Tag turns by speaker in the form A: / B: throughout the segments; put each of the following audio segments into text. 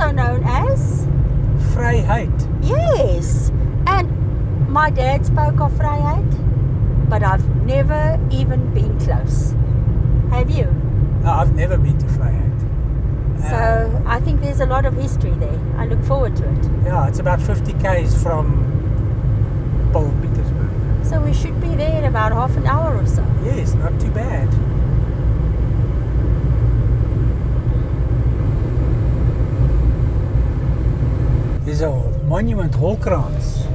A: also known as
B: Vryheid.
A: Yes. And my dad spoke of Vryheid, but I've never even been close. Have you?
B: No, I've never been to Vryheid.
A: So I think there's a lot of history there. I look forward to it.
B: Yeah, it's about 50 k's from Petersburg.
A: So we should be there in about half an hour or so.
B: Yes, not too bad. There's a monument, Holkrans.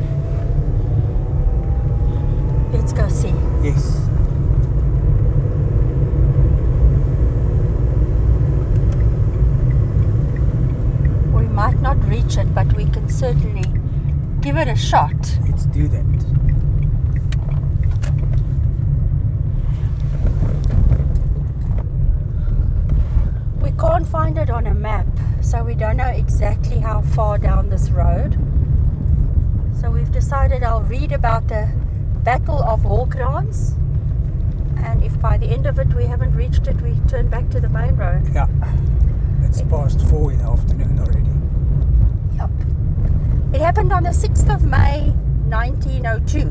A: Let's go see.
B: Yes.
A: We might not reach it, but we can certainly give it a shot.
B: Let's do that.
A: We can't find it on a map, so we don't know exactly how far down this road. So we've decided I'll read about the Battle of Holkrans, and if by the end of it we haven't reached it, we turn back to the main road.
B: Yeah. It's past 4 in the afternoon already.
A: Yep. It happened on the 6th of May 1902.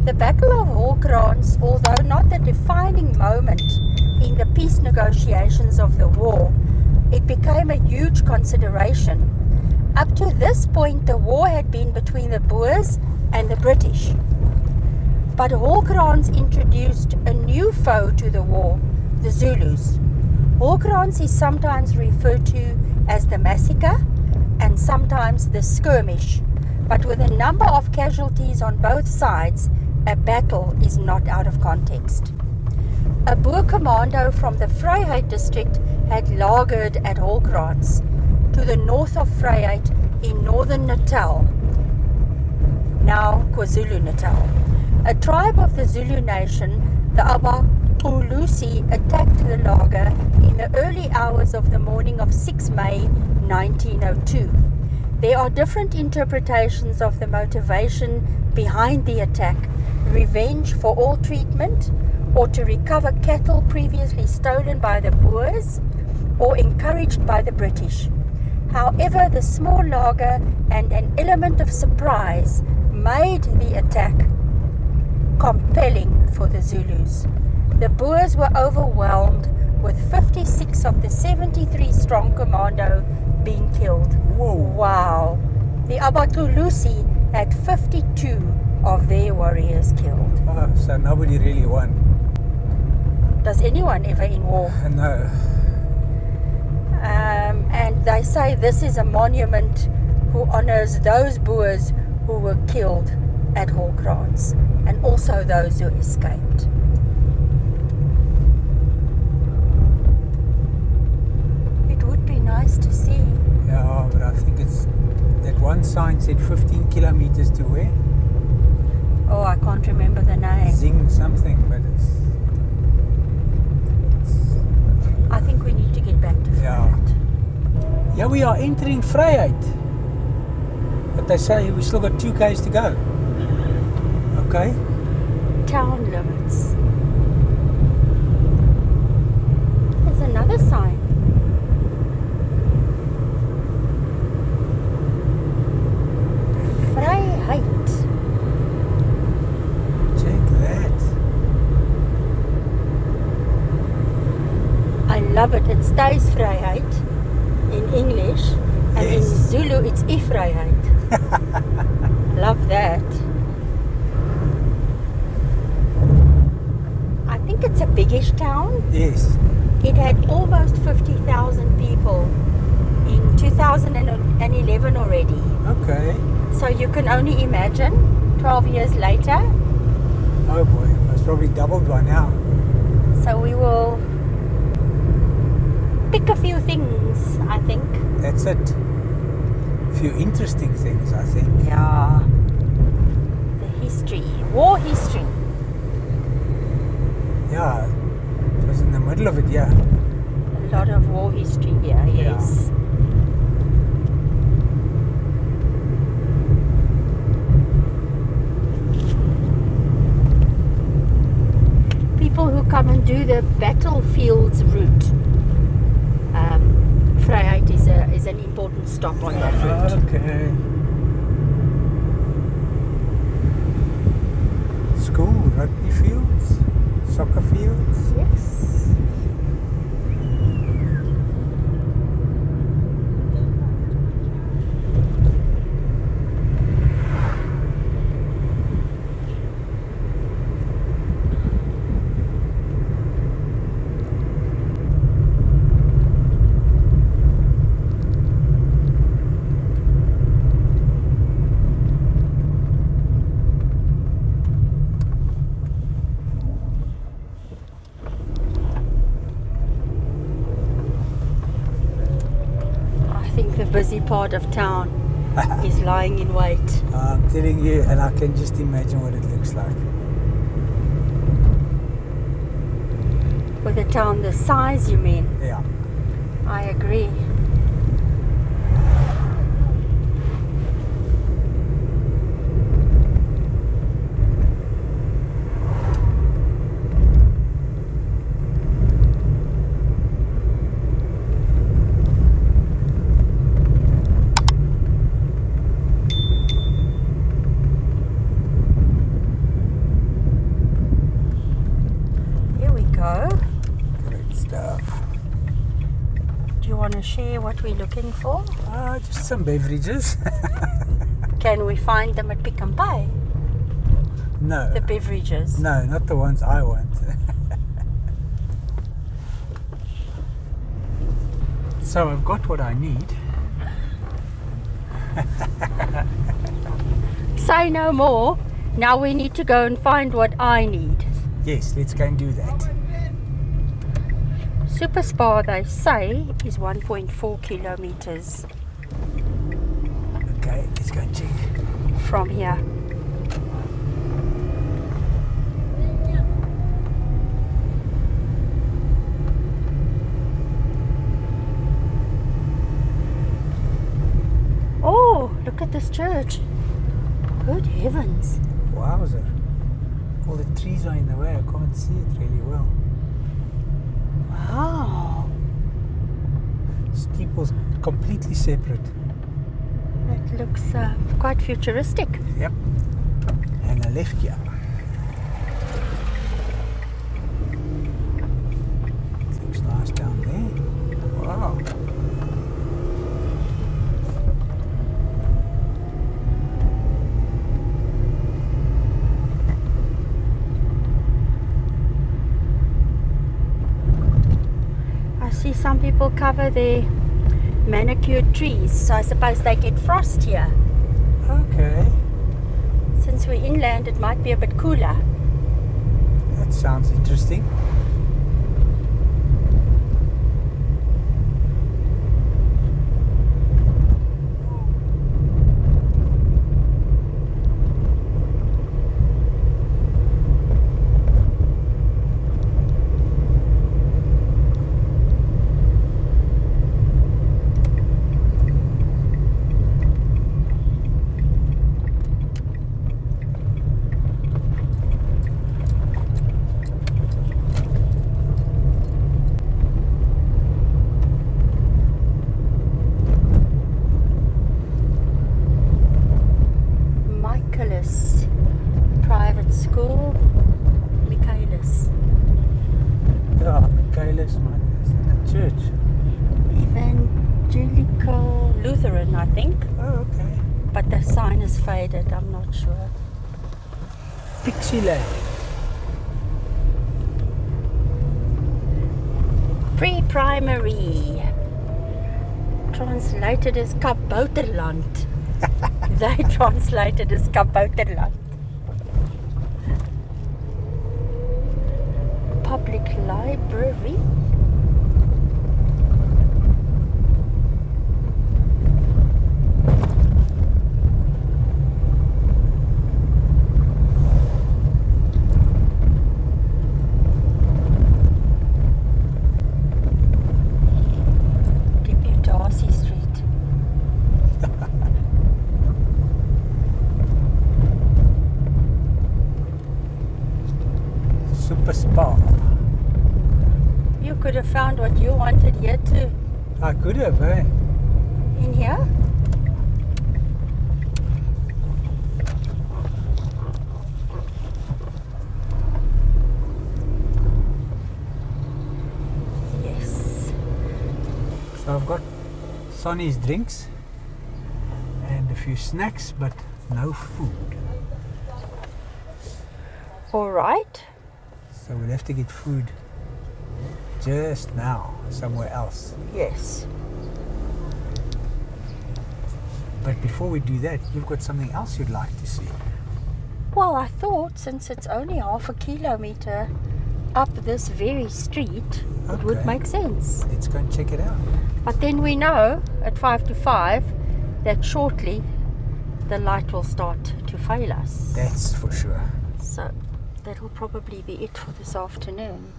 A: The Battle of Holkrans, although not the defining moment in the peace negotiations of the war, it became a huge consideration. Up to this point, the war had been between the Boers and the British. But Holkrans introduced a new foe to the war, the Zulus. Holkrans is sometimes referred to as the massacre and sometimes the skirmish, but with a number of casualties on both sides, a battle is not out of context. A Boer commando from the Vryheid district had lagered at Holkrans, to the north of Vryheid in northern Natal, now KwaZulu-Natal. A tribe of the Zulu nation, the Abaqulusi, attacked the lager in the early hours of the morning of 6 May 1902. There are different interpretations of the motivation behind the attack: revenge for all treatment, or to recover cattle previously stolen by the Boers, or encouraged by the British. However, the small lager and an element of surprise made the attack compelling for the Zulus. The Boers were overwhelmed, with 56 of the 73 strong commando being killed.
B: Whoa.
A: Wow. The Abaqulusi had 52 of their warriors killed.
B: Oh, so nobody really won.
A: Does anyone ever in war?
B: No.
A: And they say this is a monument who honors those Boers who were killed at Holkrans, and also those who escaped. It would be nice to see.
B: Yeah, but I think it's that one sign said 15 kilometers to where?
A: Oh, I can't remember the name.
B: Zing something, but it's
A: I think we need to get back to Vryheid.
B: yeah, we are entering Vryheid. But they say we still got 2 k's to go. Okay.
A: Town limits. There's another sign. Vryheid.
B: Check that.
A: I love it. It stays Vryheid in English, and in
B: Yes.
A: Zulu it's Vryheid. Love that. I think it's a biggish town.
B: Yes.
A: It had almost 50,000 people in 2011 already.
B: Okay.
A: So you can only imagine 12 years later.
B: Oh boy, it's probably doubled by now.
A: So we will pick a few things, I think.
B: That's it. A few interesting things, I think.
A: Yeah. The history, war history.
B: Yeah, it was in the middle of it, yeah.
A: A lot of war history here, yes. People who come and do the battlefields route didn't stop on that route.
B: Okay. School, rugby fields, soccer fields.
A: Yes. The busy part of town is lying in wait.
B: I'm telling you, and I can just imagine what it looks like.
A: With a town this size, you mean?
B: Yeah.
A: I agree.
B: Great stuff.
A: Do you want to share what we're looking for?
B: Just some beverages.
A: Can we find them at Pick n Pay?
B: No.
A: The beverages?
B: No, not the ones I want. So I've got what I need.
A: Say no more. Now we need to go and find what I need.
B: Yes, let's go and do that.
A: Super Spa, they say, is 1.4 kilometers
B: Okay, let's go and check.
A: from here. Oh, look at this church. Good heavens.
B: Wowzer. All the trees are in the way, I can't see it really well.
A: Wow.
B: Steeple's completely separate.
A: That looks quite futuristic.
B: Yep. And a left here. Looks nice down there. Wow.
A: I see some people cover their manicured trees, so I suppose they get frost here.
B: Okay.
A: Since we're inland, it might be a bit cooler.
B: That sounds interesting.
A: Private school, Michaelis.
B: Yeah, Michaelis, in a church.
A: Evangelical Lutheran, I think.
B: Oh, okay.
A: But the sign is faded, I'm not sure.
B: Pixieland.
A: Pre-primary. Translated as Kabouterland. They translated as Kabouterland. Public library.
B: Super Spa.
A: You could have found what you wanted here too.
B: I could have, eh?
A: in here. Yes.
B: So I've got Sonny's drinks and a few snacks, but no food.
A: All right.
B: So we'll have to get food just now, somewhere else.
A: Yes.
B: But before we do that, you've got something else you'd like to see.
A: Well, I thought since it's only half a kilometer up this very street, it would
B: Okay.
A: make sense.
B: Let's go and check it out.
A: But then we know at 5 to 5 that shortly the light will start to fail us.
B: That's for sure.
A: So that will probably be it for this afternoon.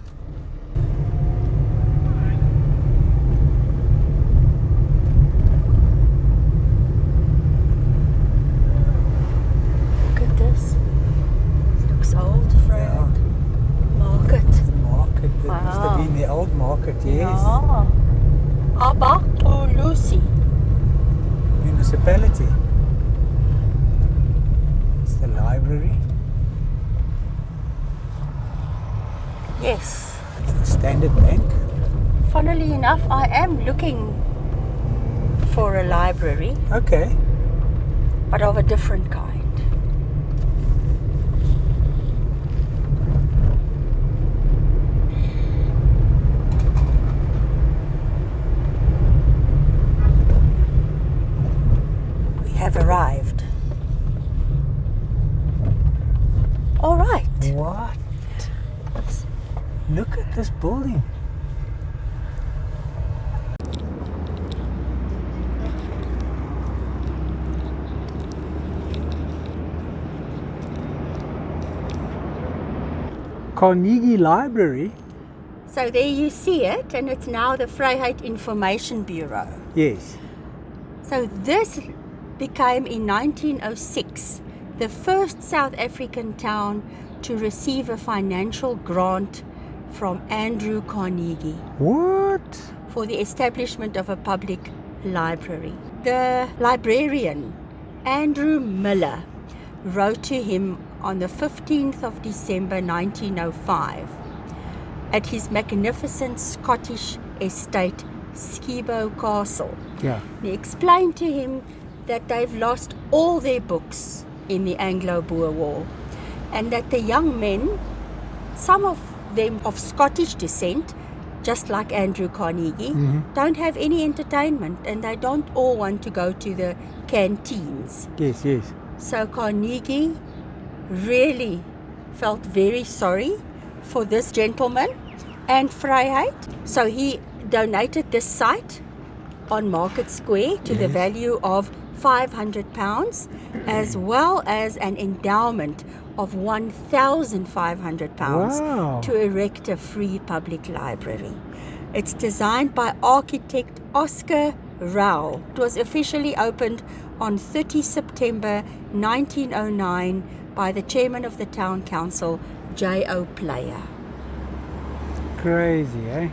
A: Look at this. It looks old, Fred.
B: Yeah.
A: Market.
B: The market, that must have been the old market, yes.
A: Ja. Abatolusi.
B: Municipality. It's the library.
A: Yes.
B: It's the Standard Bank.
A: Funnily enough, I am looking for a library,
B: Okay.
A: but of a different kind. We have arrived. All right.
B: What? Look at this building. Carnegie Library?
A: So there you see it, and it's now the Vryheid Information Bureau.
B: Yes.
A: So this became in 1906 the first South African town to receive a financial grant from Andrew Carnegie
B: What?
A: for the establishment of a public library. The librarian, Andrew Miller, wrote to him on the 15th of December 1905 at his magnificent Scottish estate, Skibo Castle.
B: Yeah.
A: He explained to him that they've lost all their books in the Anglo-Boer War, and that the young men, some of them of Scottish descent, just like Andrew Carnegie, don't have any entertainment, and they don't all want to go to the canteens.
B: Yes, yes.
A: So Carnegie really felt very sorry for this gentleman and Vryheid. So he donated this site on Market Square to the value of £500, as well as an endowment of £1,500
B: Wow.
A: to erect a free public library. It's designed by architect Oscar Rao. It was officially opened on 30 September 1909 by the chairman of the town council, J.O. Player.
B: Crazy, eh?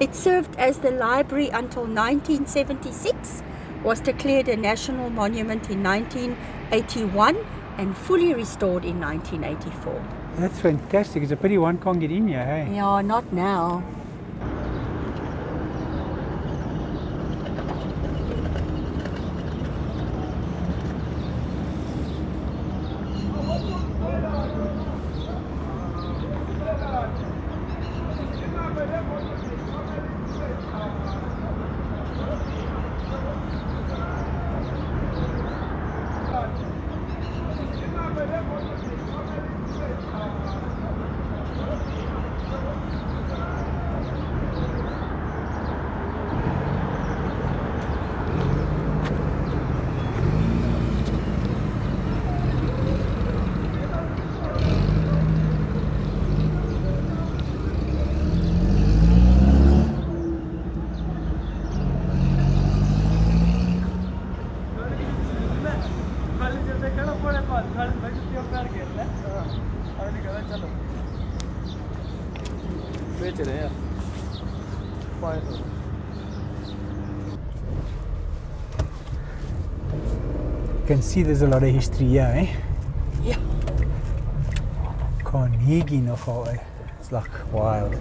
A: It served as the library until 1976, was declared a national monument in 1981 and fully restored in 1984.
B: That's fantastic. It's a pity one can't get in here, hey?
A: Yeah, not now.
B: can see there's a lot of history here, eh?
A: Yeah.
B: Carnegie nogal, eh? It's like wild.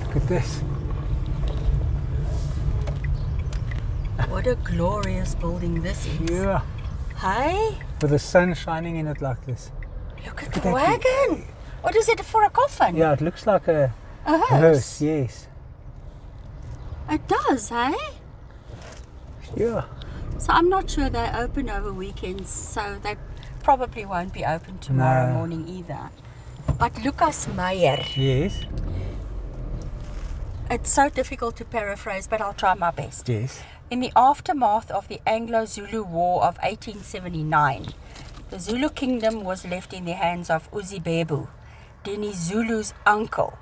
B: Look at this.
A: What a glorious building this is.
B: Yeah.
A: Hey?
B: With the sun shining in it like this.
A: Look at the wagon. What is it, for a coffin?
B: Yeah, it looks like a
A: hearse.
B: Yes.
A: It does, hey?
B: Yeah.
A: So I'm not sure they open over weekends, so they probably won't be open tomorrow morning either. But Lucas Meijer.
B: Yes.
A: It's so difficult to paraphrase, but I'll try my best.
B: Yes.
A: In the aftermath of the Anglo-Zulu War of 1879, the Zulu kingdom was left in the hands of Uzibebu, Dinizulu's uncle.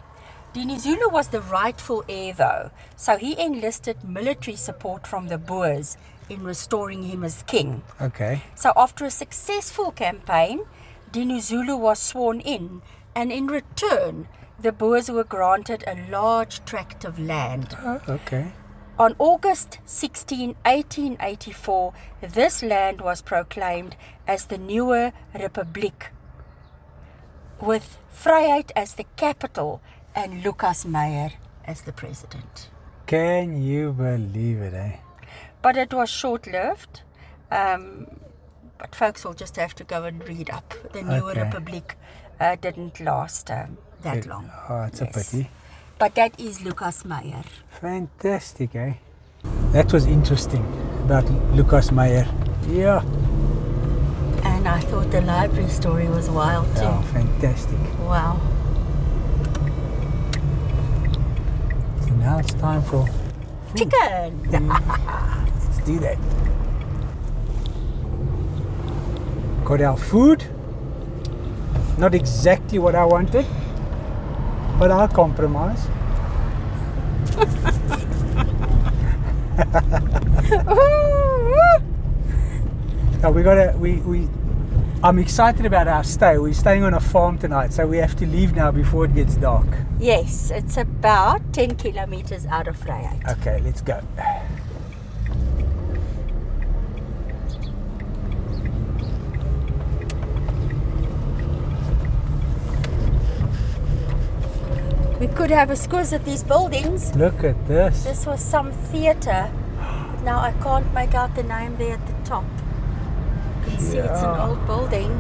A: Dinizulu was the rightful heir though, so he enlisted military support from the Boers in restoring him as king.
B: Okay.
A: So after a successful campaign, Dinizulu was sworn in, and in return, the Boers were granted a large tract of land.
B: Oh, okay.
A: On August 16, 1884, this land was proclaimed as the Nieuwe Republiek, with Vryheid as the capital and Lucas Meijer as the president.
B: Can you believe it, eh?
A: But it was short-lived. But folks will just have to go and read up. The Nieuwe Republiek didn't last that long.
B: Oh, it's a pity.
A: But that is Lucas Meijer.
B: Fantastic, eh? That was interesting about Lucas Meijer. Yeah.
A: And I thought the library story was wild too.
B: Oh, fantastic.
A: Wow.
B: So now it's time for food.
A: Chicken!
B: Let's do that. Got our food. Not exactly what I wanted, but I'll compromise. Now I'm excited about our stay. We're staying on a farm tonight, so we have to leave now before it gets dark.
A: Yes, it's about 10 kilometers out of Vryheid.
B: Okay, let's go.
A: We could have a squiz at these buildings.
B: Look at this.
A: This was some theatre. Now I can't make out the name there at the top. You can see it's an old building.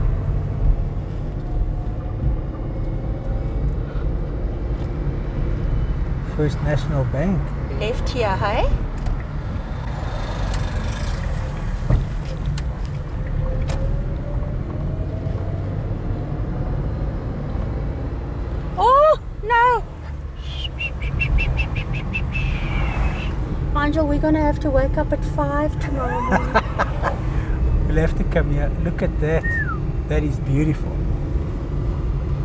B: First National Bank.
A: Left here, hey? Oh, no! Angel, we're going to have to wake up at 5 tomorrow morning.
B: We'll have to come here. Look at that. That is beautiful.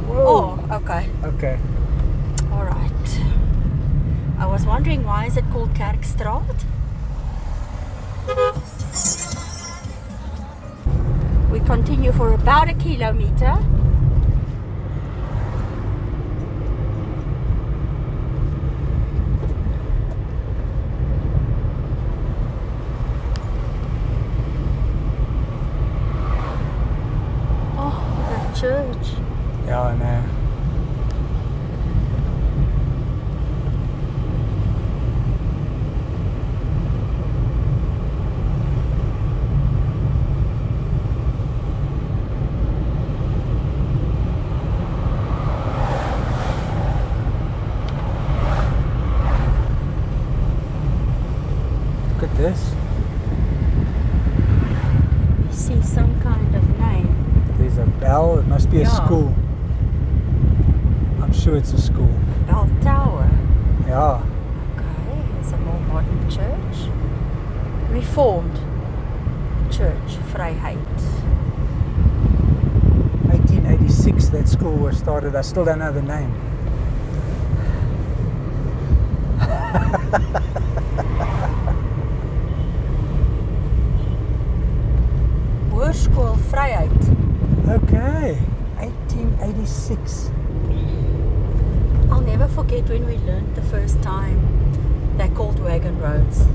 B: Whoa.
A: Oh, okay.
B: Okay.
A: All right. I was wondering, why is it called Kerkstraat? We continue for about a kilometer. Church.
B: Yeah, I know. Look at this.
A: You see some kind of name.
B: There's a bell. It must be a school. I'm sure it's a school.
A: Bell Tower.
B: Yeah.
A: Okay, it's a more modern church. Reformed Church, Vryheid.
B: 1886 that school was started. I still don't know the name.
A: Hoërskool Vryheid.
B: Okay, 1886.
A: I'll never forget when we learned the first time they called wagon roads.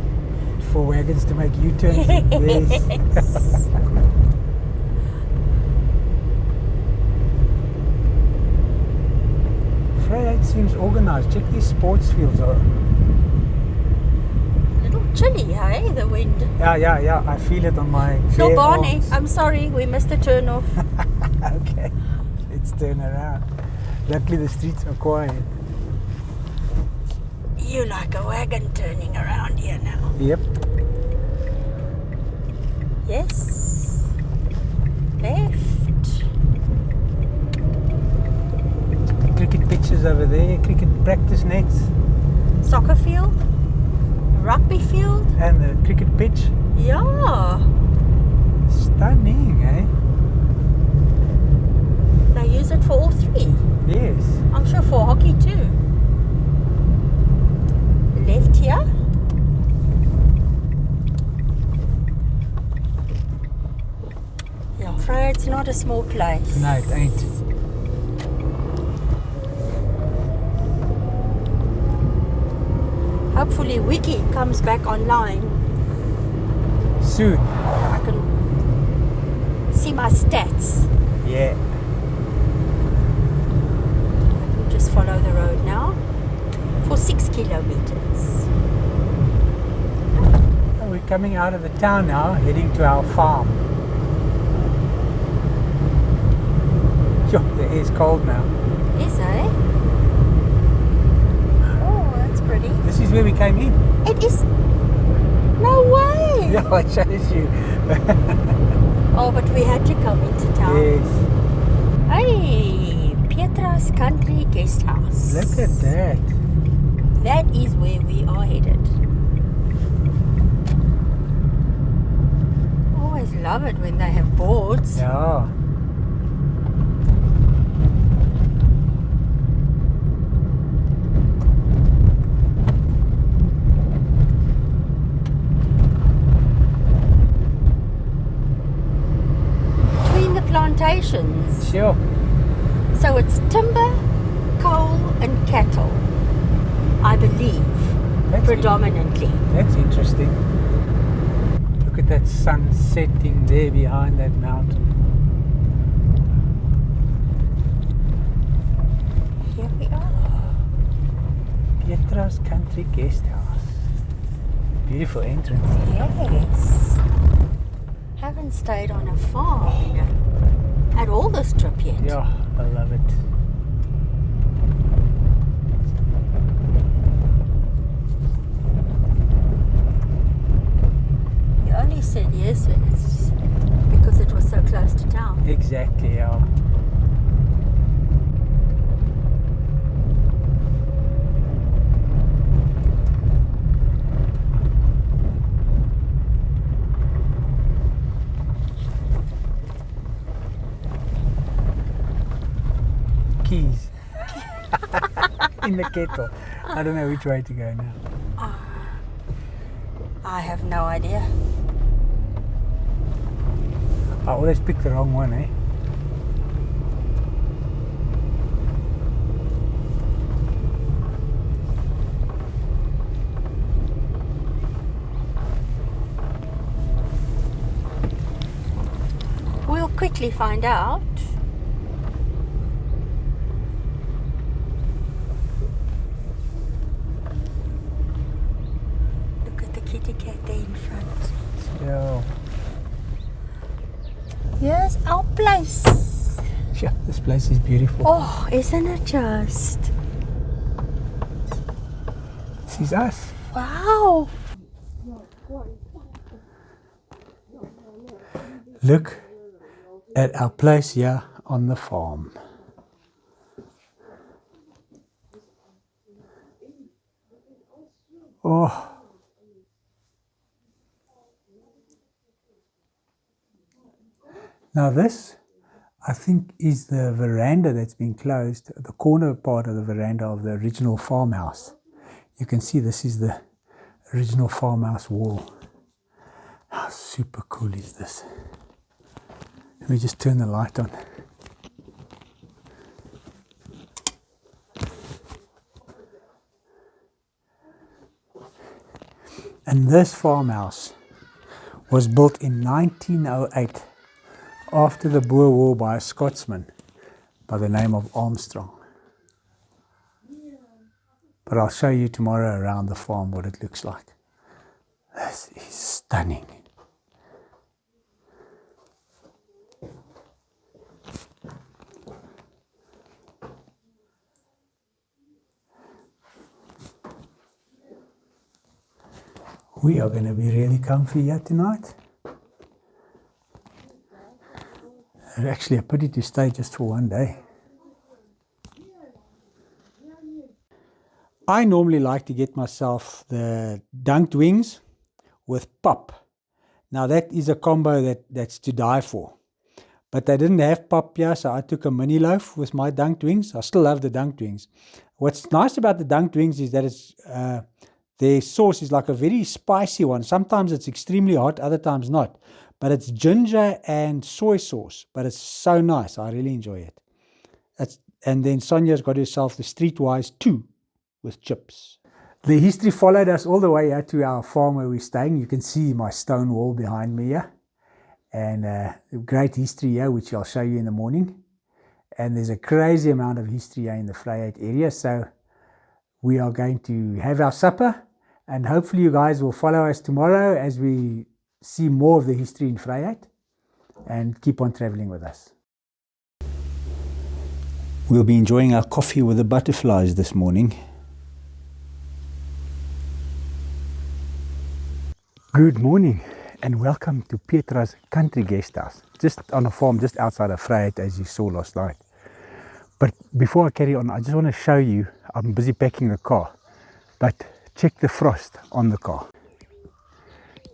B: for wagons to make U-turns. Yes. Vryheid seems organized. Check these sports fields are.
A: A little chilly, hey, the wind.
B: Yeah. I feel it on my
A: No,
B: bare
A: Barney,
B: arms.
A: I'm sorry, we missed a turn off.
B: Okay, let's turn around. Luckily the streets are quiet.
A: You like a wagon turning around here now.
B: Yep.
A: Yes. Left.
B: Cricket pitches over there, cricket practice nets,
A: Soccer field. Rugby field.
B: and the cricket pitch.
A: Yeah.
B: Stunning, eh?
A: They use it for all three.
B: Yes.
A: I'm sure for hockey too. Left here. Yeah, Vryheid's not a small place.
B: No, it ain't.
A: Hopefully Wiki comes back online.
B: Soon.
A: I can see my stats.
B: Yeah.
A: We'll just follow the road now for 6 kilometers.
B: Oh, we're coming out of the town now, heading to our farm. Sure, the air's cold now.
A: Is it? Oh, that's pretty.
B: This is where we came in.
A: It is. No way.
B: Yeah, I shows you.
A: Oh, but we had to come into town.
B: Yes.
A: Hey, Pietra's Country Guesthouse.
B: Look at that.
A: That is where we are headed. Always love it when they have boards.
B: Yeah.
A: Between the plantations.
B: Sure.
A: So it's timber, coal and cattle, I believe,
B: That's
A: predominantly.
B: That's interesting. Look at that sun setting there behind that mountain.
A: Here we are.
B: Pietra's Country Guesthouse. Beautiful entrance.
A: Yes. Haven't stayed on a farm at all this trip yet.
B: Yeah, I love it.
A: You only said yes when it's because it was so close to town.
B: Exactly, yeah. Keys. In the kettle. I don't know which way to go now.
A: I have no idea.
B: I always pick the wrong one, eh?
A: We'll quickly find out. Look at the kitty cat there in front.
B: Yeah.
A: Here's our place.
B: Sure, this place is beautiful.
A: Oh, isn't it just?
B: This is us.
A: Wow.
B: Look at our place here on the farm. Oh. Now this, I think, is the veranda that's been closed, the corner part of the veranda of the original farmhouse. You can see this is the original farmhouse wall. How super cool is this? Let me just turn the light on. And this farmhouse was built in 1908 after the Boer War by a Scotsman by the name of Armstrong. But I'll show you tomorrow around the farm what it looks like. This is stunning. We are going to be really comfy here tonight. It's actually a pity to stay just for one day. I normally like to get myself the dunked wings with pop. Now that is a combo that's to die for. But they didn't have pop here, so I took a mini loaf with my dunked wings. I still love the dunked wings. What's nice about the dunked wings is that it's their sauce is like a very spicy one. Sometimes it's extremely hot, other times not. But it's ginger and soy sauce. But it's so nice. I really enjoy it. And then Sonia's got herself the Streetwise 2 with chips. The history followed us all the way out to our farm where we're staying. You can see my stone wall behind me here. And great history here, which I'll show you in the morning. And there's a crazy amount of history here in the Vryheid area. So we are going to have our supper. And hopefully you guys will follow us tomorrow as we see more of the history in Vryheid and keep on traveling with us. We'll be enjoying our coffee with the butterflies this morning. Good morning and welcome to Petra's country guest house. Just on a farm just outside of Vryheid, as you saw last night. But before I carry on, I just want to show you, I'm busy packing the car, but check the frost on the car.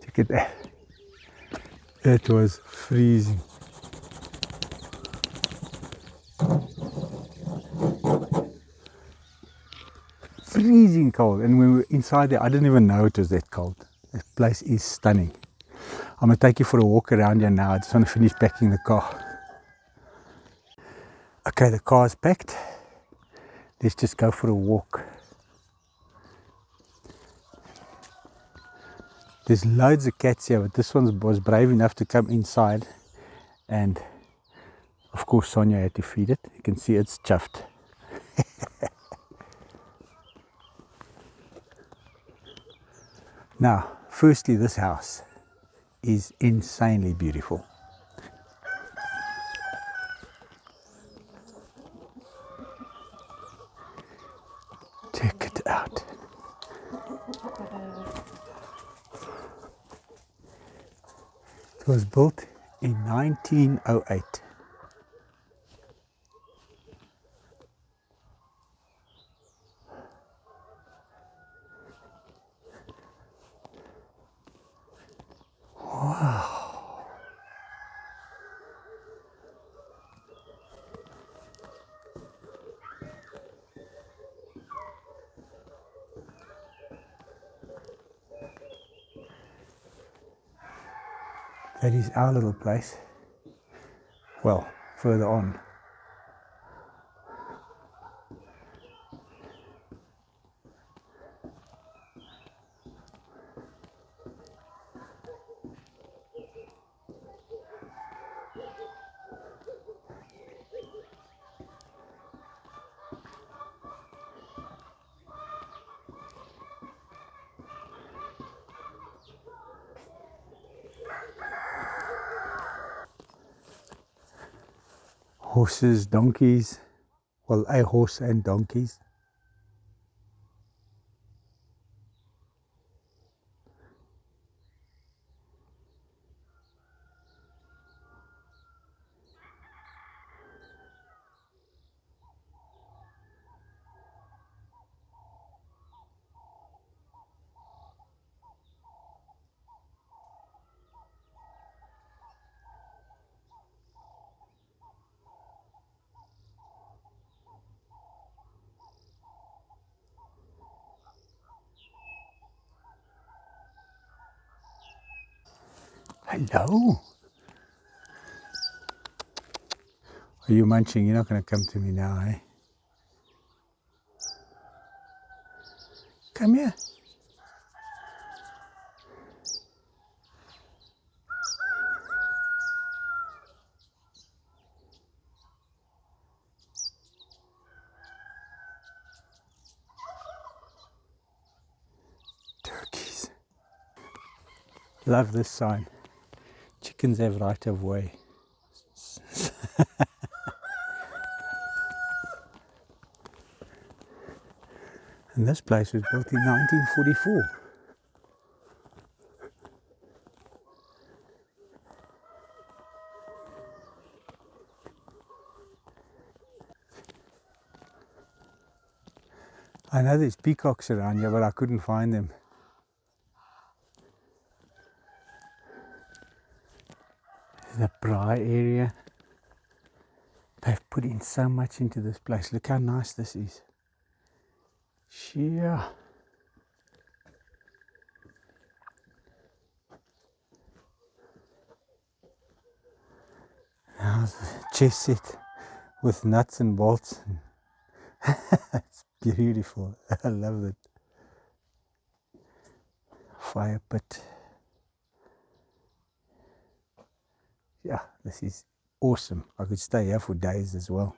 B: Check it there. It was freezing. Freezing cold, and when we were inside there, I didn't even know it was that cold. This place is stunning. I'm going to take you for a walk around here now. I just want to finish packing the car. Okay, the car is packed. Let's just go for a walk. There's loads of cats here, but this one was brave enough to come inside. And of course Sonia had to feed it. You can see it's chuffed. Now, firstly, this house is insanely beautiful. Check it out. It was built in 1908. Wow. That is our little place. Well, further on. Horses, donkeys, well, a horse and donkeys. Hello. Are you munching? You're not going to come to me now, eh? Come here. Love this sign. Chickens have right of way. And this place was built in 1944. I know there's peacocks around here, but I couldn't find them. The braai area. They've put in so much into this place. Look how nice this is. Yeah. How's the chess set with nuts and bolts? It's beautiful. I love it. Fire pit. Yeah, this is awesome. I could stay here for days as well.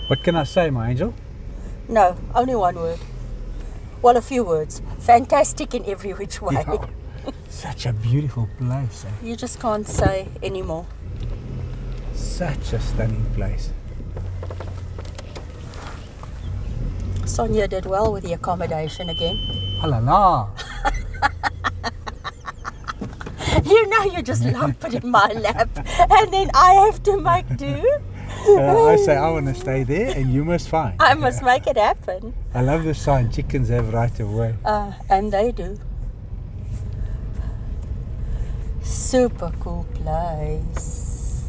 B: What can I say, my angel?
A: No, only one word. Well, a few words. Fantastic in every which way.
B: Yeah. Such a beautiful place. Eh?
A: You just can't say anymore.
B: Such a stunning place.
A: Sonia did well with the accommodation again.
B: Oh la la.
A: You know, you just lump it in my lap and then I have to make do.
B: I say I want to stay there and you must find.
A: I must make it happen.
B: I love the sign, chickens have right of way.
A: And they do. Super cool place.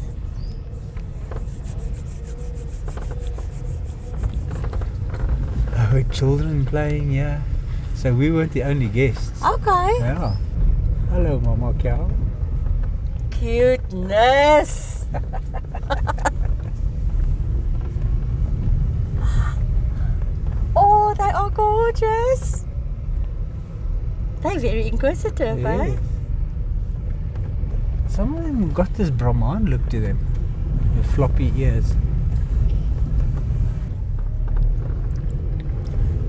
B: I heard children playing here. So we weren't the only guests.
A: Okay.
B: Yeah. Hello, Mama Cow.
A: Cuteness. Oh, they are gorgeous. They're very inquisitive, eh?
B: Yes. Some of them got this Brahman look to them. The floppy ears.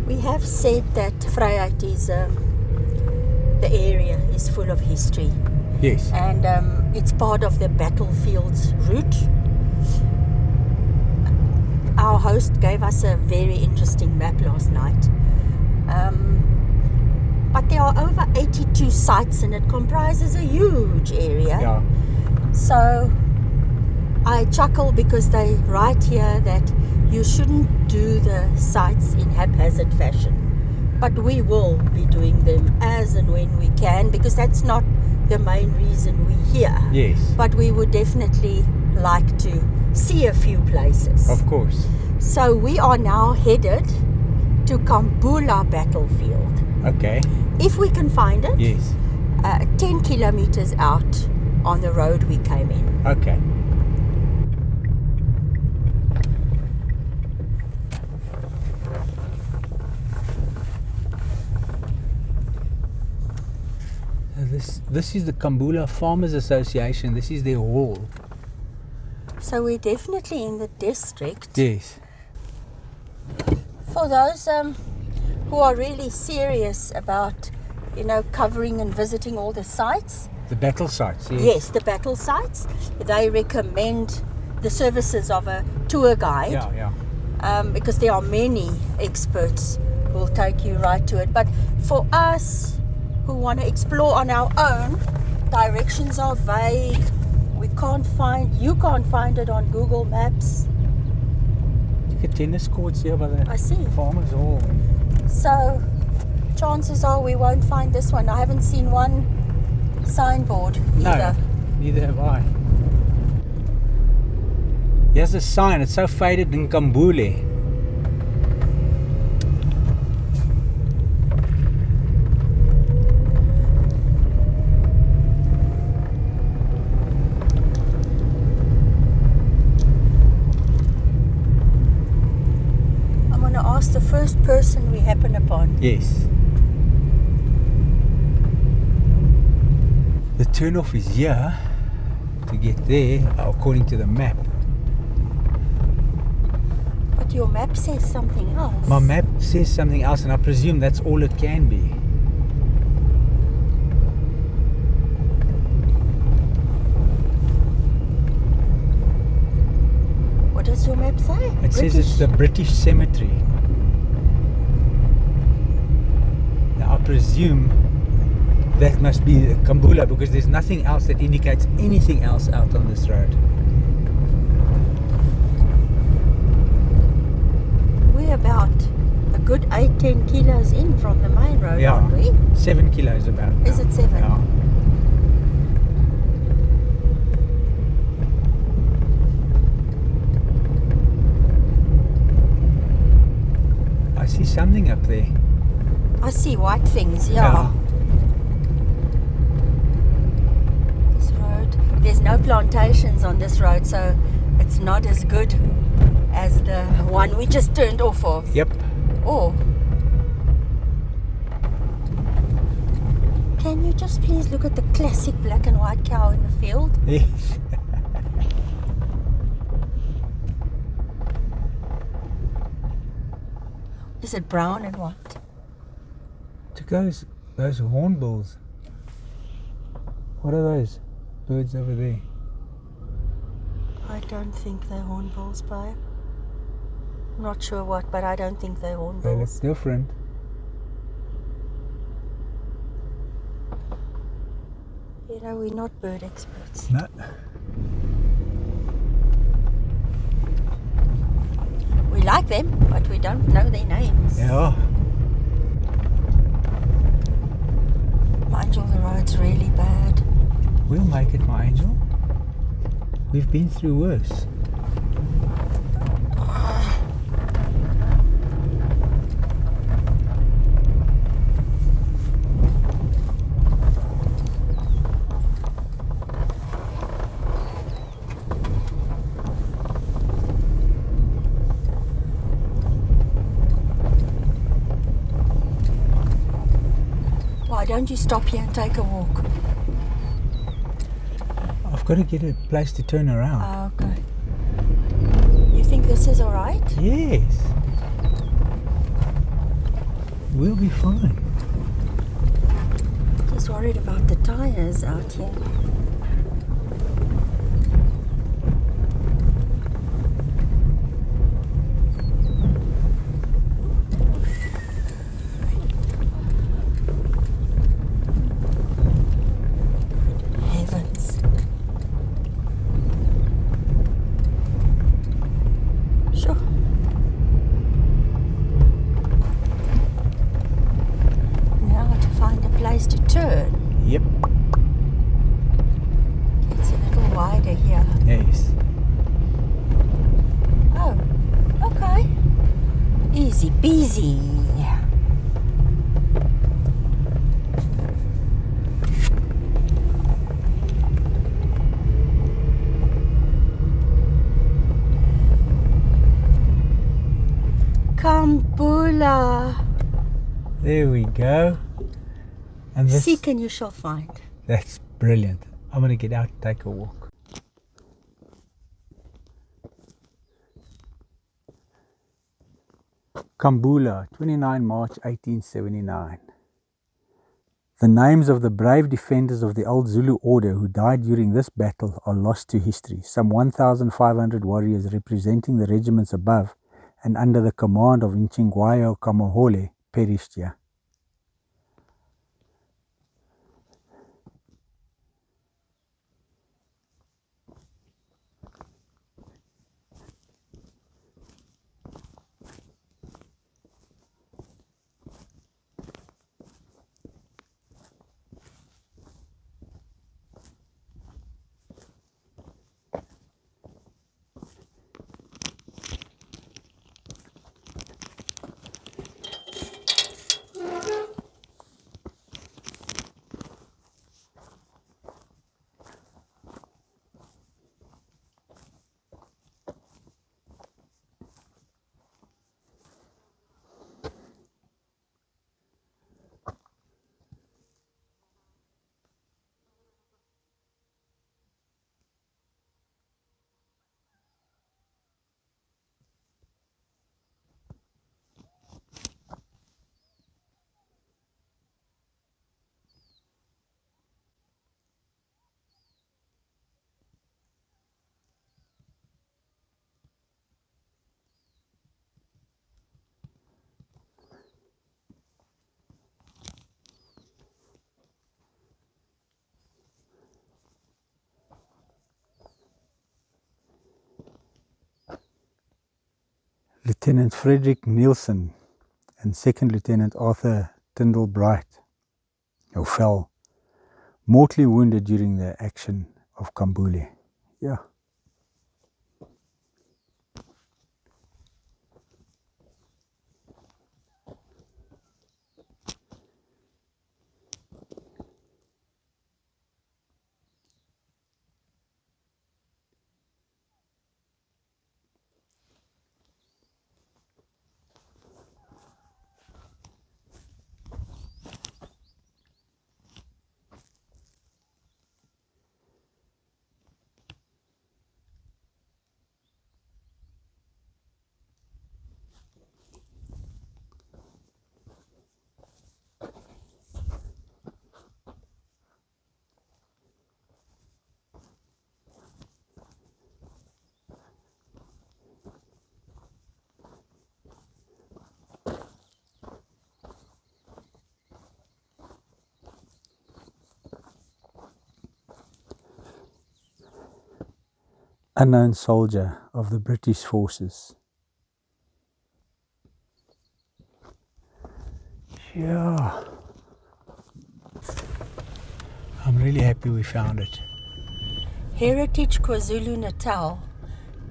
A: We have said that Vryheid is the area is full of history.
B: Yes.
A: And it's part of the battlefields route. Our host gave us a very interesting map last night. But there are over 82 sites and it comprises a huge area.
B: Yeah.
A: So I chuckle because they write here that you shouldn't do the sites in haphazard fashion. But we will be doing them as and when we can, because that's not the main reason we're here.
B: Yes.
A: But we would definitely like to see a few places.
B: Of course.
A: So we are now headed to Kambula battlefield.
B: Okay.
A: If we can find it.
B: Yes.
A: 10 kilometers out on the road we came in.
B: Okay. This is the Kambula Farmers Association. This is their hall.
A: So we're definitely in the district.
B: Yes.
A: For those who are really serious about, covering and visiting all the sites.
B: The battle sites, yes.
A: Yes, the battle sites. They recommend the services of a tour guide.
B: Yeah.
A: Because there are many experts who will take you right to it. But for us who want to explore on our own, directions are vague. You can't find it on Google Maps.
B: Look at tennis courts here by the
A: I see.
B: Farmers Hall.
A: So chances are we won't find this one. I haven't seen one signboard either.
B: No, neither have I. Here's a sign. It's so faded in Kambula.
A: The first person we happen upon.
B: Yes. The turnoff is here to get there, according to the map.
A: But your map says something else.
B: My map says something else, and I presume that's all it can be.
A: What does your map say?
B: It says it's the British Cemetery. Now I presume that must be Kambula, because there's nothing else that indicates anything else out on this road.
A: We're about a good 8-10 kilos in from the main road, aren't we?
B: 7 kilos about.
A: Is it 7?
B: Yeah. I see something up there.
A: I see white things, yeah. This road, there's no plantations on this road, so it's not as good as the one we just turned off of.
B: Yep.
A: Oh. Can you just please look at the classic black and white cow in the field?
B: Yes.
A: Is it brown and white?
B: Look at those hornbills. What are those birds over there?
A: I don't think they're hornbills, babe. I'm not sure what, but I don't think they're
B: They look
A: hornbills.
B: different.
A: We're not bird experts.
B: No.
A: We like them, but we don't know their names.
B: Yeah.
A: Mind you, the road's really bad.
B: We'll make it, my angel. We've been through worse.
A: Why don't you stop here and take a walk?
B: I've got to get a place to turn around.
A: Oh, okay. You think this is all right?
B: Yes. We'll be fine.
A: Just worried about the tires out here. Heavens. Sure. Now to find a place to turn.
B: Yep.
A: It's a little wider here.
B: Yes.
A: Oh, okay. Easy peasy. Kambula.
B: There we go. And this,
A: Seek and you shall find.
B: that's brilliant. I'm going to get out and take a walk. Kambula, 29 March 1879. The names of the brave defenders of the old Zulu order who died during this battle are lost to history. Some 1,500 warriors representing the regiments above and under the command of Nchingwayo Kamohole perished here. Lieutenant Frederick Nielsen and Second Lieutenant Arthur Tyndall Bright, who fell mortally wounded during the action of Khambula. Yeah. Unknown soldier of the British forces. Yeah. I'm really happy we found it.
A: Heritage KwaZulu-Natal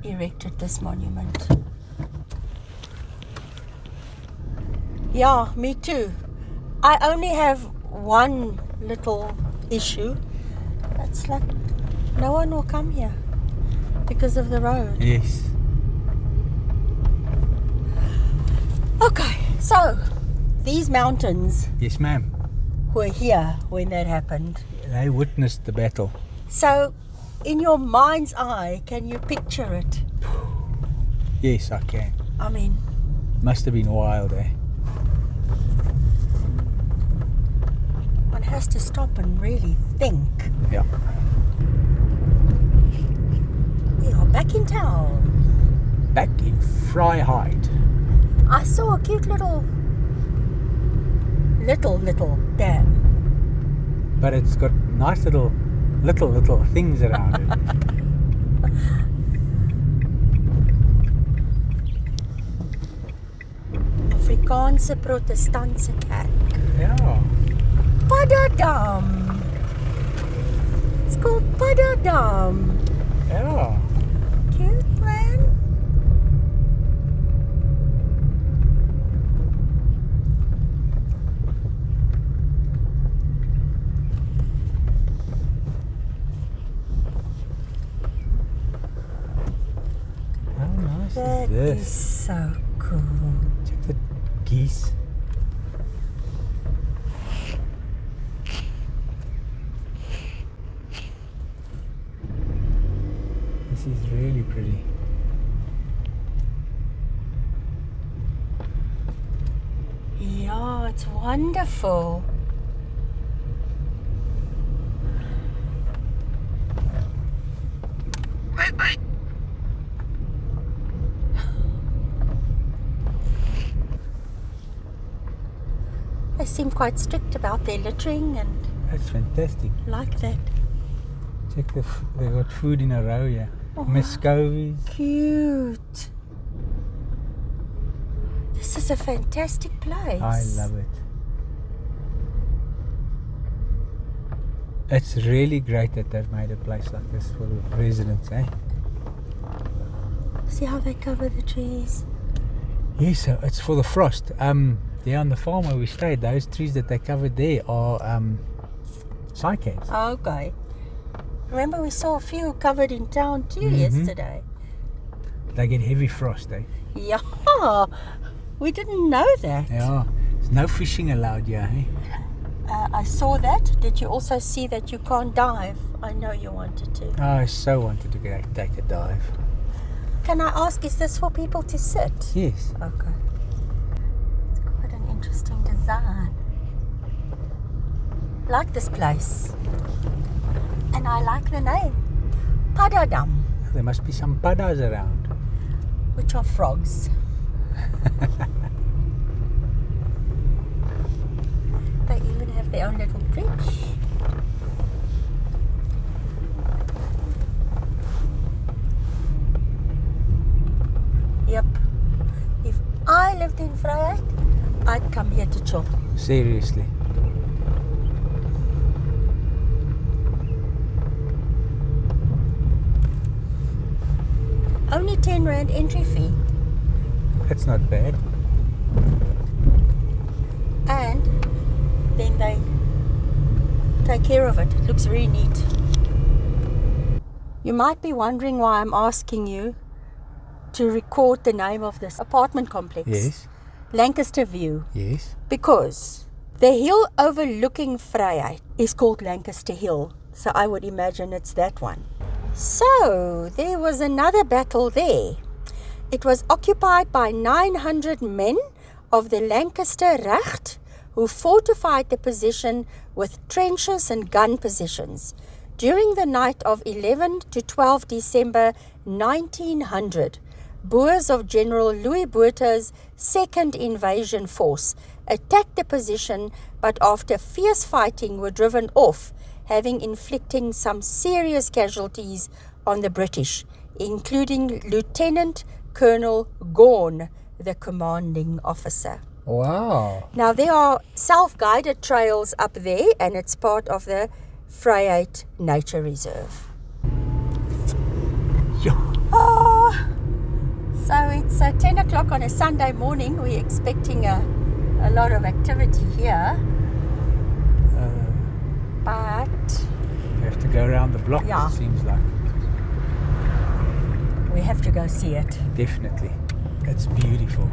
A: erected this monument. Yeah, me too. I only have one little issue. It's like no one will come here because of the road.
B: Yes.
A: Okay, so these mountains
B: Yes, ma'am.
A: were here when that happened.
B: They witnessed the battle.
A: So in your mind's eye, can you picture it?
B: Yes, I can.
A: I mean,
B: Must have been wild, eh?
A: one has to stop and really think.
B: Yeah.
A: We are back in town.
B: Back in Vryheid.
A: I saw a cute little dam.
B: But it's got nice little things around it.
A: Afrikaanse protestantse kerk.
B: Yeah.
A: Padadam. It's called Padadam.
B: Yeah.
A: Cute, man.
B: How nice
A: That
B: is this?
A: is so cool.
B: Check the geese. This is really pretty.
A: Yeah, it's wonderful. They seem quite strict about their littering and
B: That's fantastic.
A: like that.
B: Check they've got food in a row here.
A: Oh.
B: Muscovies.
A: Cute. This is a fantastic place.
B: I love it. It's really great that they've made a place like this for the residents, eh?
A: See how they cover the trees?
B: Yes, so it's for the frost. There on the farm where we stayed, those trees that they covered there are cycads.
A: Okay. Remember we saw a few covered in town too yesterday.
B: They get heavy frost, eh?
A: Yeah, we didn't know that.
B: Yeah. There's no fishing allowed here, eh?
A: I saw that. Did you also see that you can't dive? I know you wanted to.
B: I so wanted to take a dive.
A: Can I ask, is this for people to sit?
B: Yes.
A: Okay. It's quite an interesting design. Like this place. And I like the name. Padadam,
B: There must be some paddas around.
A: which are frogs. They even have their own little bridge. Yep. If I lived in Vryheid, I'd come here to chill.
B: Seriously.
A: Only 10 Rand entry fee.
B: That's not bad.
A: And then they take care of it. It looks really neat. You might be wondering why I'm asking you to record the name of this apartment complex.
B: Yes.
A: Lancaster View.
B: Yes.
A: Because the hill overlooking Vryheid is called Lancaster Hill. So I would imagine it's that one. So there was another battle there. It was occupied by 900 men of the Lancaster Vryheid, who fortified the position with trenches and gun positions. During the night of 11 to 12 December 1900, Boers of General Louis Botha's second invasion force attacked the position, but after fierce fighting were driven off, having inflicting some serious casualties on the British, including Lieutenant Colonel Gorn, the commanding officer.
B: Wow.
A: Now there are self-guided trails up there, and it's part of the Vryheid Nature Reserve.
B: Yeah.
A: Oh, so it's 10 o'clock on a Sunday morning. We're expecting a lot of activity here, but
B: You have to go around the block,
A: Yeah.
B: it seems like.
A: we have to go see it.
B: Definitely. It's beautiful.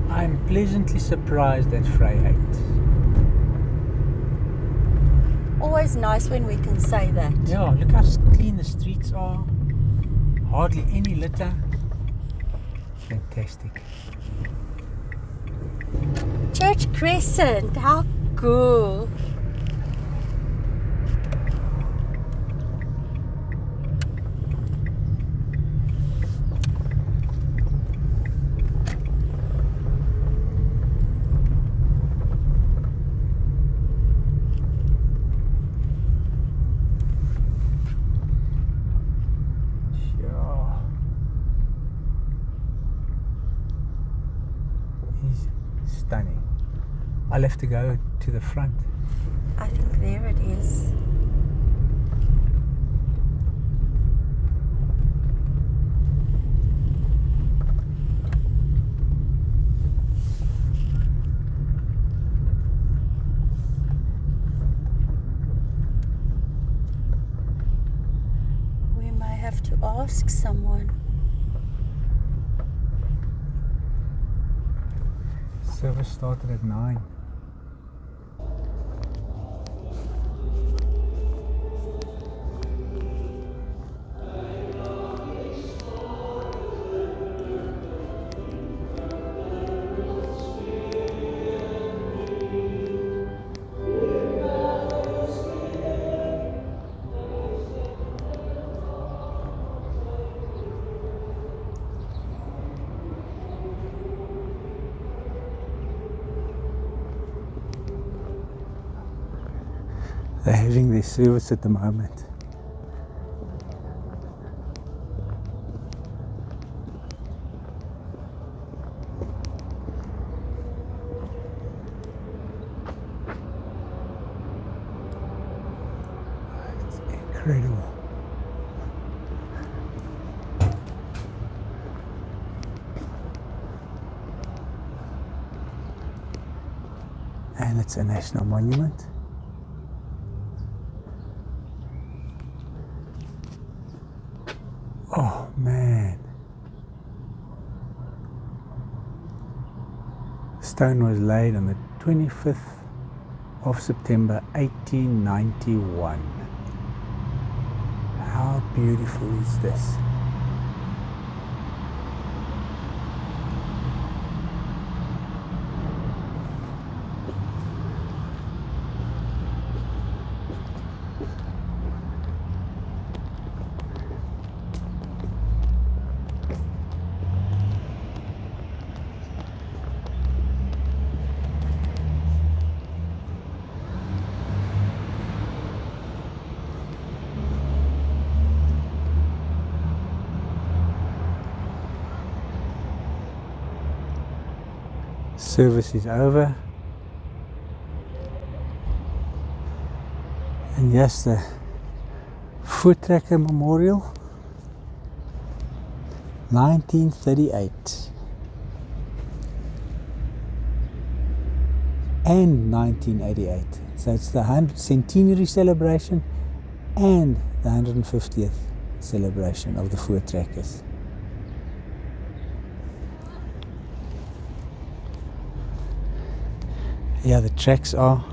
B: I'm am pleasantly surprised at Vryheid.
A: Always nice when we can say that.
B: Yeah, look how clean the streets are. Hardly any litter. Fantastic.
A: Church Crescent, how cool.
B: Stunning. I'll have to go to the front.
A: I think there it is. We may have to ask someone.
B: Service started at 9. They're having their service at the moment. It's incredible. And it's a national monument. Oh man. The stone was laid on the 25th of September 1891. How beautiful is this? Service is over, and yes, the Voortrekker Memorial, 1938 and 1988. So it's the 100th centenary celebration and the 150th celebration of the Voortrekkers. Yeah, the tracks are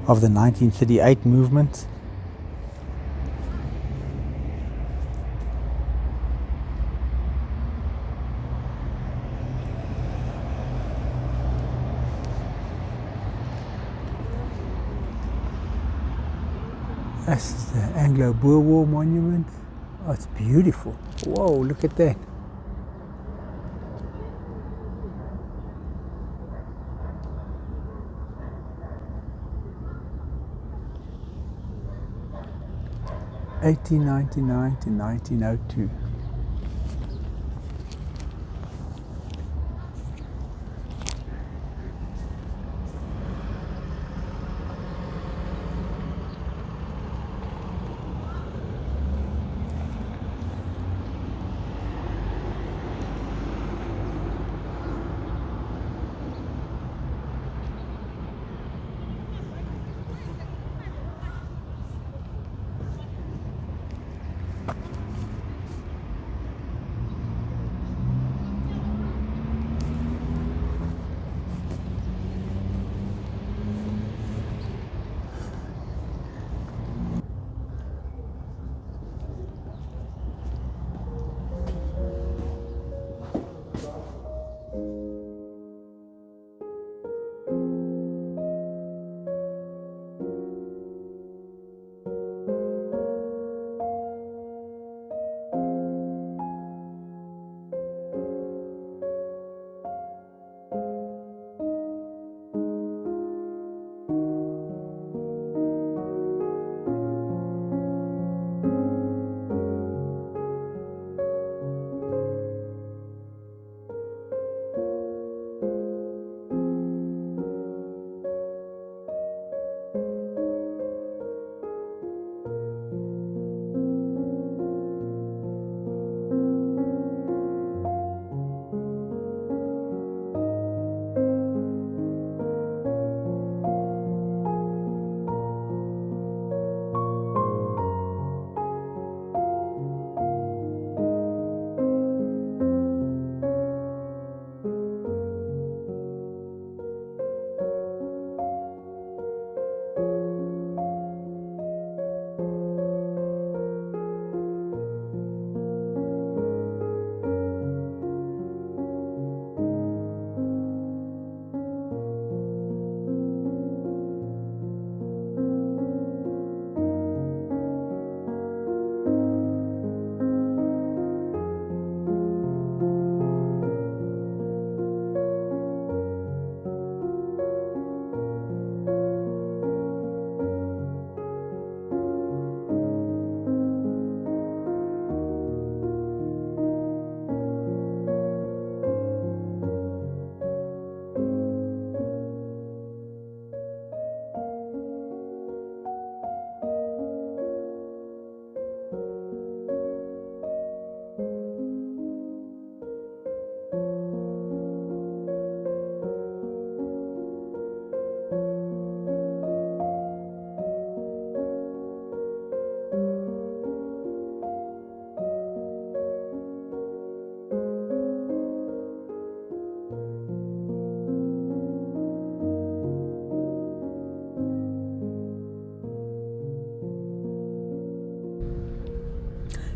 B: of the 1938 movement. This is the Anglo-Boer War monument. Oh, it's beautiful. Whoa, look at that. (1899 to 1902).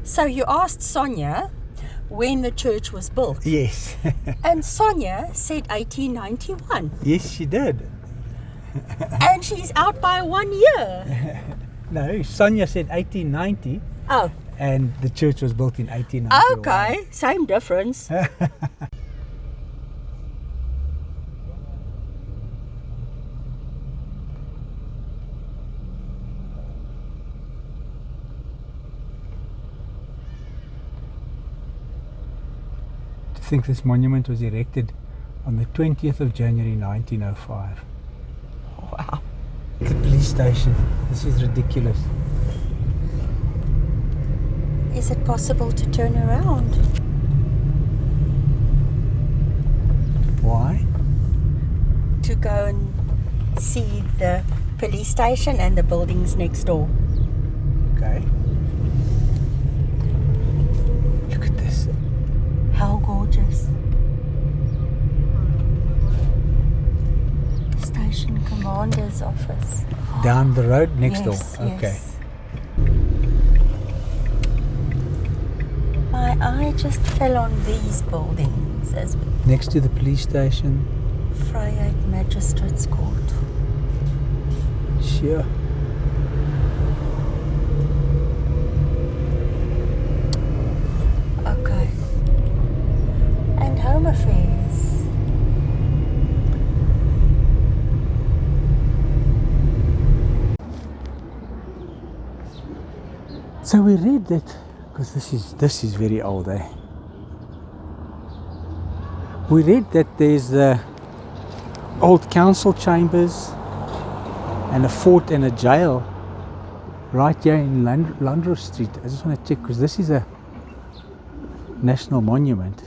A: So you asked Sonia when the church was built.
B: Yes.
A: And Sonia said 1891.
B: Yes, she did.
A: And she's out by 1 year.
B: No, Sonia said 1890.
A: Oh.
B: And the church was built in 1891.
A: Okay, same difference.
B: I think this monument was erected on the 20th of January 1905.
A: Wow.
B: The police station. This is ridiculous.
A: Is it possible to turn around?
B: Why?
A: To go and see the police station and the buildings next door.
B: Okay. Look at this.
A: How gorgeous. Station commander's office.
B: Down the road next door.
A: Yes,
B: Okay.
A: yes. My eye just fell on these buildings as well.
B: Next to the police station.
A: Vryheid Magistrates Court.
B: Sure.
A: Okay. And Home Affairs.
B: So we read that, because this is very old, eh? We read that there's the old council chambers and a fort and a jail right here in Landro Street. I just want to check, because this is a national monument.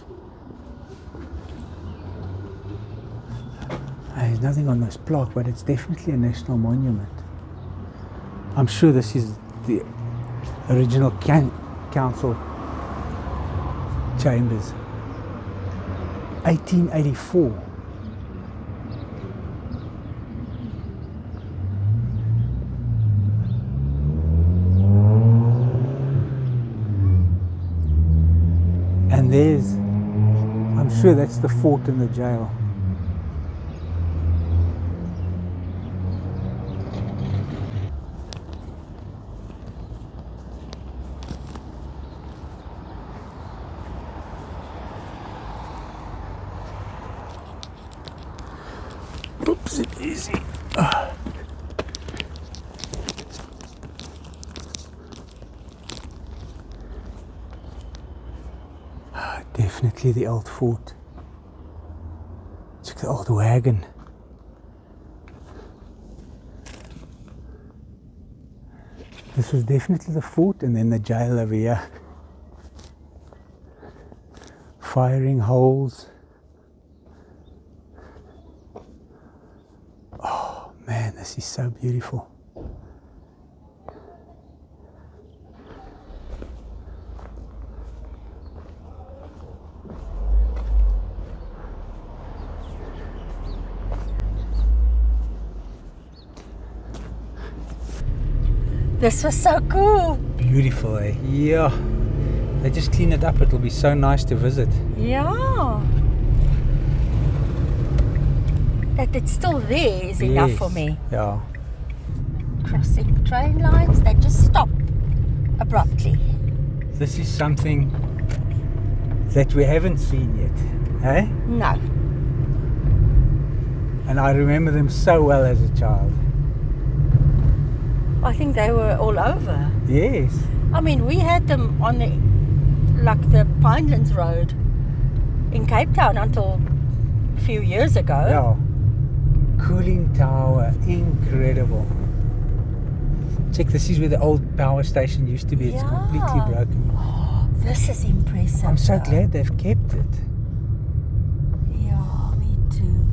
B: There's nothing on this plaque, but it's definitely a national monument. I'm sure this is the original council chambers. 1884. And there's, I'm sure that's the fort and the jail. Oops, it easy. Definitely the old fort. Check the old wagon. This was definitely the fort, and then the jail over here. Firing holes. Oh man, this is so beautiful.
A: This was so cool.
B: Beautiful, eh? Yeah. They just clean it up. It'll be so nice to visit.
A: Yeah. That it's still there is enough for me.
B: Yeah.
A: Crossing train lines that just stop abruptly.
B: This is something that we haven't seen yet, eh?
A: No.
B: And I remember them so well as a child.
A: I think they were all over.
B: Yes.
A: I mean, we had them on the Pinelands Road in Cape Town until a few years ago.
B: Yeah. Cooling tower, incredible. Check, this is where the old power station used to be. It's completely broken.
A: Oh, this is impressive.
B: I'm so glad they've kept it.
A: Yeah, me too.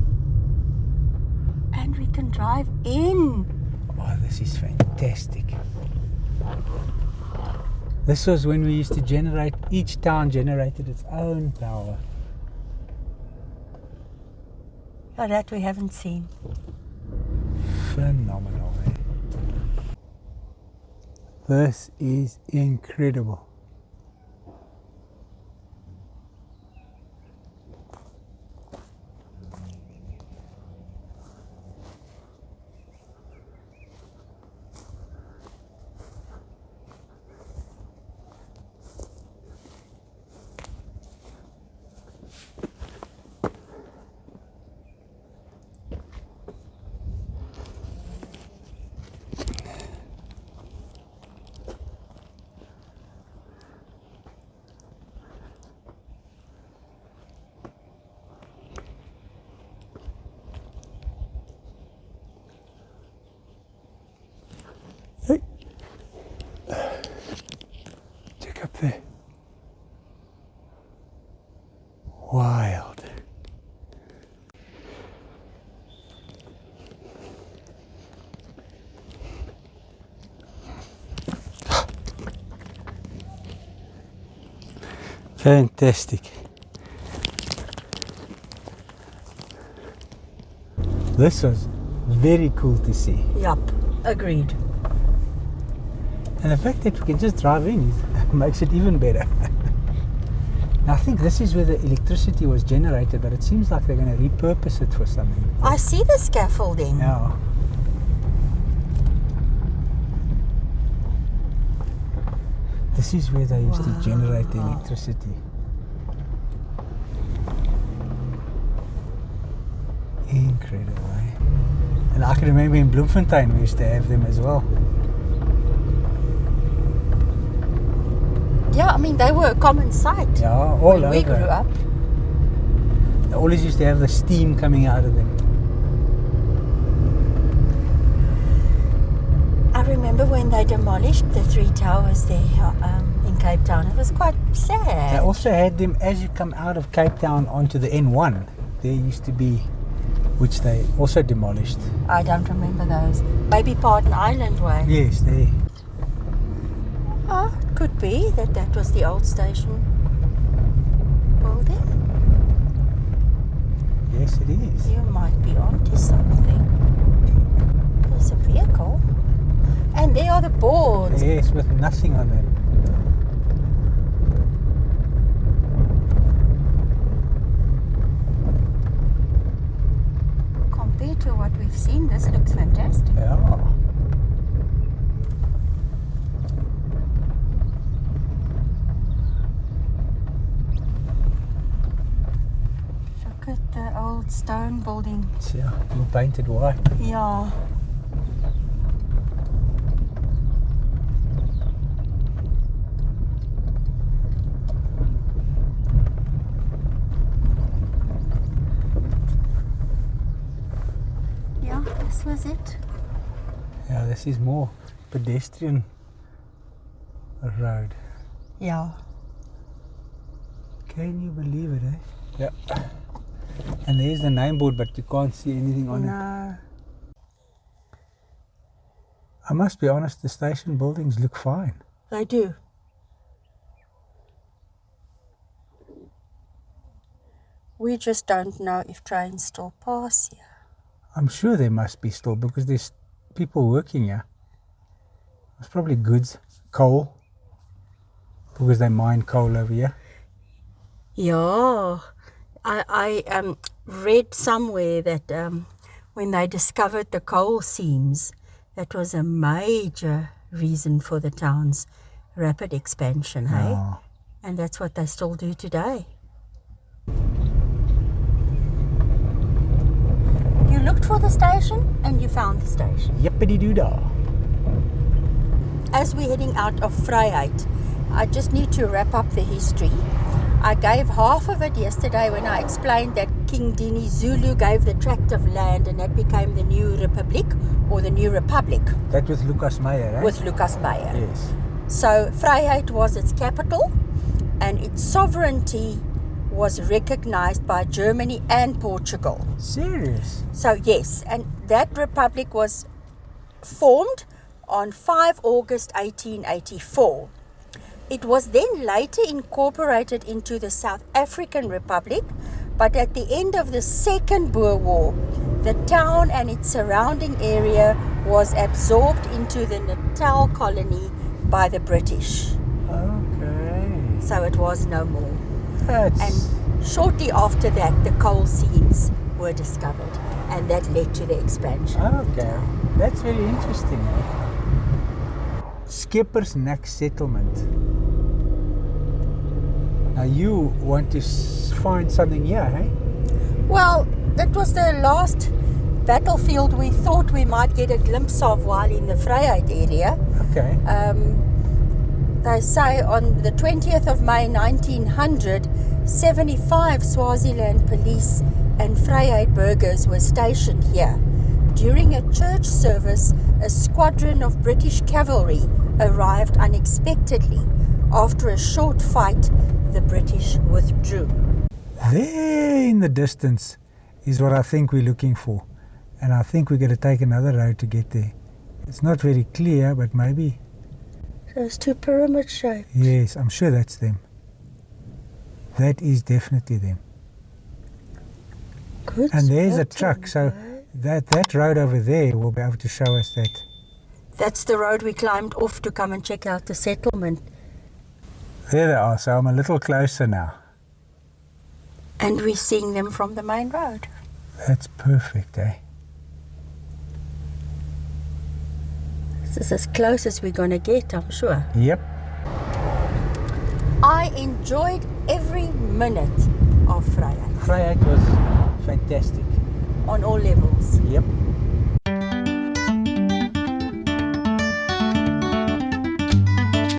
A: And we can drive in.
B: Oh, this is fantastic. This was when we used to generate, each town generated its own power.
A: Oh, that we haven't seen.
B: Phenomenal, eh? This is incredible. Fantastic. This was very cool to see.
A: Yup, agreed.
B: And the fact that we can just drive in makes it even better. Now, I think this is where the electricity was generated, but it seems like they're going to repurpose it for something.
A: I see the scaffolding.
B: Yeah. This is where they used to generate the electricity. Incredible, eh? And I can remember in Bloemfontein we used to have them as well.
A: Yeah, I mean, they were a common sight.
B: Yeah, all
A: when
B: over.
A: we grew up.
B: They always used to have the steam coming out of them.
A: I remember when they demolished the 3 towers there in Cape Town. It was quite sad.
B: They also had them as you come out of Cape Town onto the N1. There used to be, which they also demolished.
A: I don't remember those. Maybe Pardon Island way.
B: Yes, there.
A: Oh, it could be that was the old station building.
B: Yes, it is.
A: You might be onto something. There's a vehicle. And there are the boards.
B: Yes, with nothing on them.
A: Compared to what we've seen, this looks fantastic.
B: Yeah.
A: Look at the old stone building.
B: Yeah, blue painted white.
A: Yeah. Yeah, this was it.
B: Yeah, this is more pedestrian road.
A: Yeah.
B: Can you believe it, eh? Yeah. And there's the name board, but you can't see anything on it.
A: No.
B: I must be honest, the station buildings look fine.
A: They do. We just don't know if trains still pass here.
B: I'm sure there must be still, because there's people working here. There's probably goods, coal, because they mine coal over here.
A: Yeah. I read somewhere that when they discovered the coal seams, that was a major reason for the town's rapid expansion, hey?
B: Oh.
A: And that's what they still do today. You looked for the station and you found the station.
B: Yippity-doo-dah.
A: As we're heading out of Vryheid, I just need to wrap up the history. I gave half of it yesterday when I explained that King Dini Zulu gave the tract of land and that became the new republic, or the new republic.
B: That with Lucas Meijer, eh?
A: With Lucas Meijer.
B: Yes.
A: So Vryheid was its capital and its sovereignty was recognized by Germany and Portugal.
B: Serious?
A: So yes, and that republic was formed on 5 August 1884. It was then later incorporated into the South African Republic, but at the end of the Second Boer War, the town and its surrounding area was absorbed into the Natal colony by the British.
B: Okay.
A: So it was no more.
B: That's...
A: And shortly after that, the coal seams were discovered, and that led to the expansion.
B: Okay. That's very interesting. Eh? Skipper's Neck Settlement. Now you want to find something here, eh?
A: Well, that was the last battlefield we thought we might get a glimpse of while in the Vryheid area.
B: Okay.
A: They say on the 20th of May 1900, 75 Swaziland police and Vryheid burgers were stationed here. During a church service, a squadron of British cavalry arrived unexpectedly. After a short fight, the British withdrew.
B: There in the distance is what I think we're looking for. And I think we're going to take another road to get there. It's not very clear, but maybe.
A: Those two pyramid shapes.
B: Yes, I'm sure that's them. That is definitely them.
A: Good
B: And there's a
A: spotting,
B: truck, so
A: though.
B: that road over there will be able to show us that.
A: That's the road we climbed off to come and check out the settlement.
B: There they are, so I'm a little closer now.
A: And we're seeing them from the main road.
B: That's perfect, eh?
A: This is as close as we're going to get, I'm sure.
B: Yep.
A: I enjoyed every minute of Vryheid
B: Vryheid was fantastic.
A: on all levels.
B: Yep.